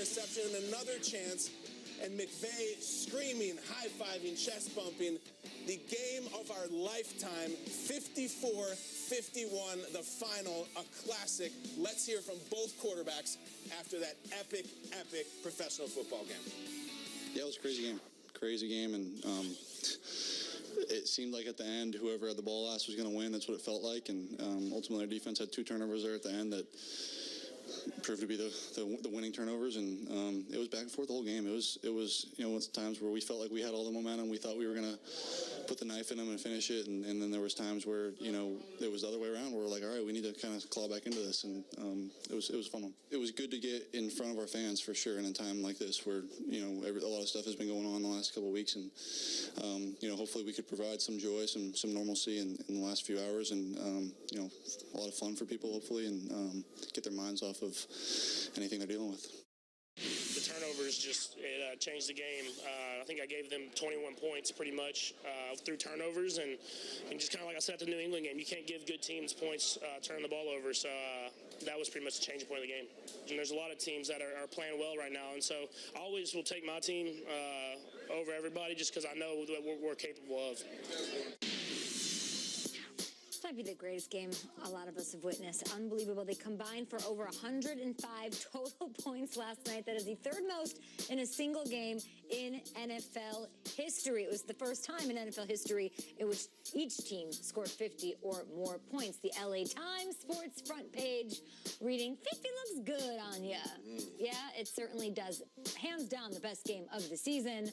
interception and another chance. And McVay screaming, high-fiving, chest-bumping. The game of our lifetime, 54-51, the final, a classic. Let's hear from both quarterbacks after that epic, epic professional football game. Yeah, it was a crazy game, and it seemed like at the end, whoever had the ball last was going to win. That's what it felt like, and ultimately our defense had 2 turnovers there at the end that proved to be the winning turnovers, and it was back and forth the whole game. It was with times where we felt like we had all the momentum. We thought we were going to put the knife in them and finish it, and then there was times where it was the other way around, where we're like, all right, we need to kind of claw back into this, and it was a fun one. It was good to get in front of our fans for sure in a time like this, where a lot of stuff has been going on the last couple of weeks, and hopefully we could provide some joy, some normalcy in the last few hours, and a lot of fun for people hopefully, and get their minds off of anything they're dealing with. The turnovers just changed the game. I think I gave them 21 points pretty much through turnovers, and just kind of like I said at the New England game, you can't give good teams points turning the ball over. So that was pretty much the changing point of the game. And there's a lot of teams that are playing well right now, and so I always will take my team over everybody just because I know what we're capable of. This might be the greatest game a lot of us have witnessed. Unbelievable. They combined for over 105 total points last night. That is the 3rd most in a single game in NFL history. It was the first time in NFL history in which each team scored 50 or more points. The LA Times sports front page reading, 50 looks good on ya. Yeah, it certainly does. Hands down the best game of the season.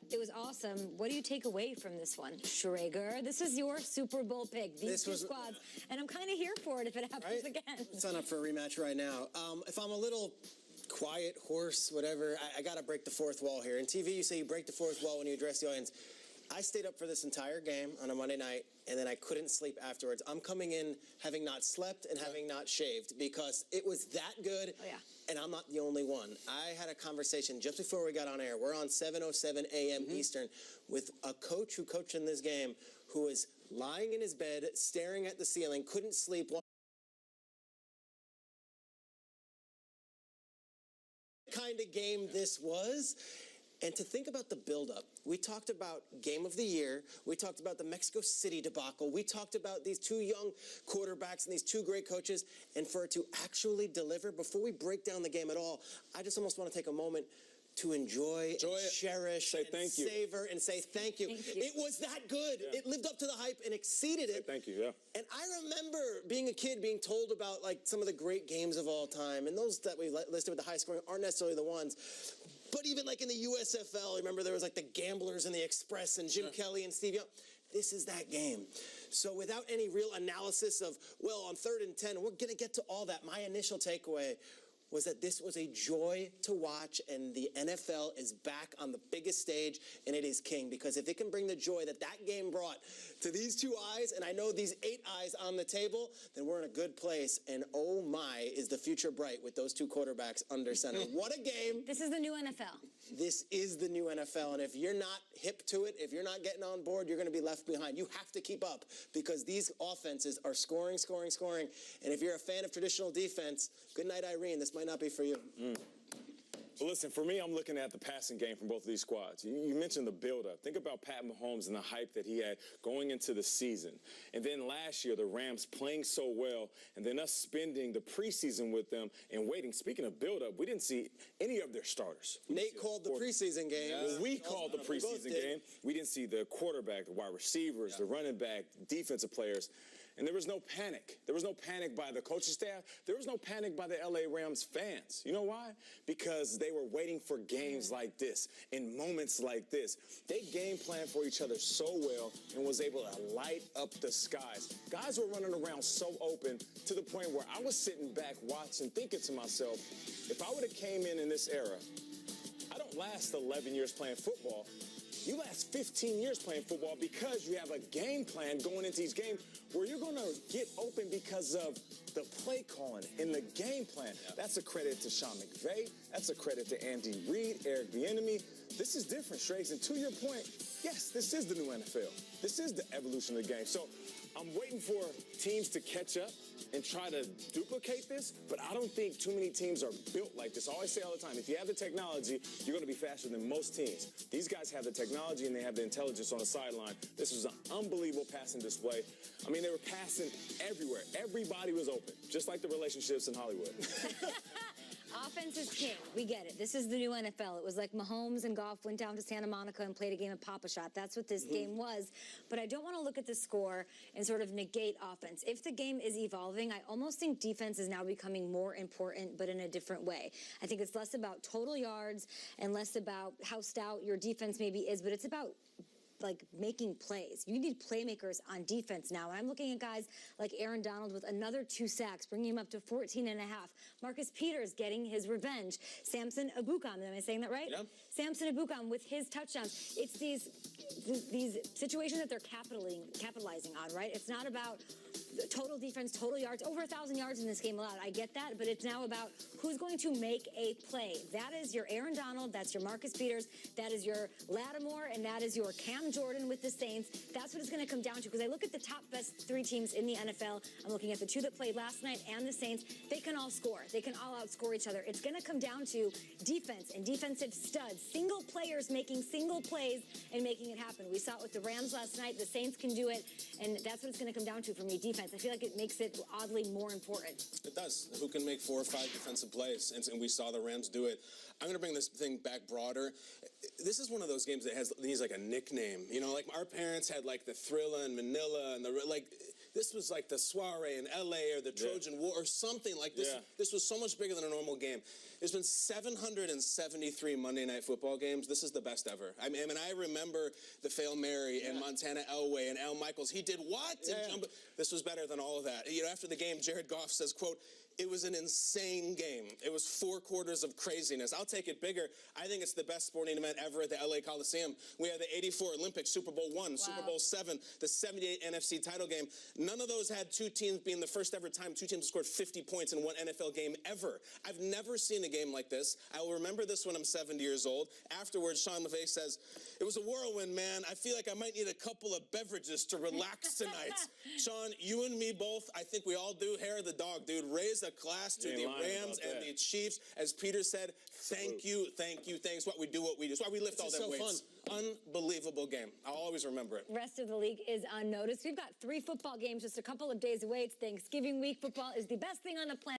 It was awesome. What do you take away from this one, Schrager? This is your Super Bowl pick. These two squads, and I'm kind of here for it if it happens again. Sign up for a rematch right now. If I'm a little quiet, hoarse, whatever, I got to break the 4th wall here. In TV, you say you break the 4th wall when you address the audience. I stayed up for this entire game on a Monday night, and then I couldn't sleep afterwards. I'm coming in having not slept and having not shaved because it was that good. Oh, yeah. And I'm not the only one. I had a conversation just before we got on air. We're on 7:07 a.m. Eastern with a coach who coached in this game who was lying in his bed, staring at the ceiling, couldn't sleep. What kind of game this was? And to think about the buildup, we talked about Game of the Year, we talked about the Mexico City debacle, we talked about these 2 young quarterbacks and these 2 great coaches, and for it to actually deliver, before we break down the game at all, I just almost want to take a moment to enjoy and cherish and savor and say thank you. It was that good. Yeah. It lived up to the hype and exceeded it. Thank you, yeah. And I remember being a kid being told about like some of the great games of all time, and those that we listed with the high scoring aren't necessarily the ones. But even like in the USFL, remember there was like the Gamblers and the Express and Jim Kelly and Steve Young. This is that game. So without any real analysis of, well, on 3rd and 10, we're going to get to all that. My initial takeaway was that this was a joy to watch, and the NFL is back on the biggest stage, and it is king. Because if it can bring the joy that that game brought to these 2 eyes, and I know these 8 eyes on the table, then we're in a good place. And oh my, is the future bright with those 2 quarterbacks under center. What a game. This is the new NFL. This is the new NFL, and if you're not hip to it, if you're not getting on board, you're going to be left behind. You have to keep up because these offenses are scoring. And if you're a fan of traditional defense, good night, Irene. This might not be for you. Well, listen, for me, I'm looking at the passing game from both of these squads. You mentioned the build-up. Think about Pat Mahomes and the hype that he had going into the season. And then last year, the Rams playing so well, and then us spending the preseason with them and waiting. Speaking of build-up, we didn't see any of their starters. Nate called the preseason game. Well, we called the preseason game. We didn't see the quarterback, the wide receivers, the running back, defensive players. And there was no panic. There was no panic by the coaching staff. There was no panic by the LA Rams fans. You know why? Because they were waiting for games like this, in moments like this. They game planned for each other so well and was able to light up the skies. Guys were running around so open to the point where I was sitting back watching, thinking to myself, if I would have came in this era, I don't last 11 years playing football. You last 15 years playing football because you have a game plan going into these games where you're going to get open because of the play calling in the game plan. That's a credit to Sean McVay. That's a credit to Andy Reid, Eric Bieniemy. This is different, Strays. And to your point, yes, this is the new NFL. This is the evolution of the game. So I'm waiting for teams to catch up and try to duplicate this, but I don't think too many teams are built like this. I always say all the time, if you have the technology, you're going to be faster than most teams. These guys have the technology and they have the intelligence on the sideline. This was an unbelievable passing display. I mean, they were passing everywhere. Everybody was open, just like the relationships in Hollywood. Offense is king. We get it. This is the new NFL. It was like Mahomes and Goff went down to Santa Monica and played a game of Pop-A-Shot. That's what this game was. But I don't want to look at the score and sort of negate offense. If the game is evolving, I almost think defense is now becoming more important, but in a different way. I think it's less about total yards and less about how stout your defense maybe is, but it's about like making plays. You need playmakers on defense now. And I'm looking at guys like Aaron Donald with another 2 sacks, bringing him up to 14 and a half. Marcus Peters getting his revenge. Samson Ebukam, am I saying that right? Yep. Samson Ebukam with his touchdowns. It's these situations that they're capitalizing on, right? It's not about total defense, total yards, over 1,000 yards in this game allowed. I get that, but it's now about who's going to make a play. That is your Aaron Donald, that's your Marcus Peters, that is your Lattimore, and that is your Cam Jordan with the Saints. That's what it's going to come down to, because I look at the top best 3 teams in the NFL. I'm looking at the 2 that played last night and the Saints. They can all score. They can all outscore each other. It's going to come down to defense and defensive studs, single players making single plays and making it happen. We saw it with the Rams last night. The Saints can do it, and that's what it's going to come down to for me, defense. I feel like it makes it oddly more important. It does. Who can make 4 or 5 defensive plays? And we saw the Rams do it. I'm going to bring this thing back broader. This is one of those games that needs like a nickname. You know, like our parents had like the Thrilla in Manila and this was like the Soiree in LA or the Trojan War or something like this. Yeah. This was so much bigger than a normal game. There's been 773 Monday Night Football games. This is the best ever. I mean, I remember the Fail Mary and Montana Elway and Al Michaels. He did what? This was better than all of that. You know, after the game, Jared Goff says, quote, "It was an insane game. It was 4 quarters of craziness." I'll take it bigger. I think it's the best sporting event ever at the LA Coliseum. We had the '84 Olympics, Super Bowl I, Super Bowl VII, the '78 NFC title game. None of those had 2 teams being the first ever time 2 teams scored 50 points in one NFL game ever. I've never seen a game like this. I will remember this when I'm 70 years old. Afterwards, Sean McVay says, "It was a whirlwind, man. I feel like I might need a couple of beverages to relax tonight." Sean, you and me both, I think we all do. Hair of the dog, dude. Raise a class to the Rams and the Chiefs. As Peter said, thank you. Thanks. What we do, what we do. It's why we lift all them weights. Unbelievable game. I'll always remember it. Rest of the league is unnoticed. We've got 3 football games just a couple of days away. It's Thanksgiving week. Football is the best thing on the planet.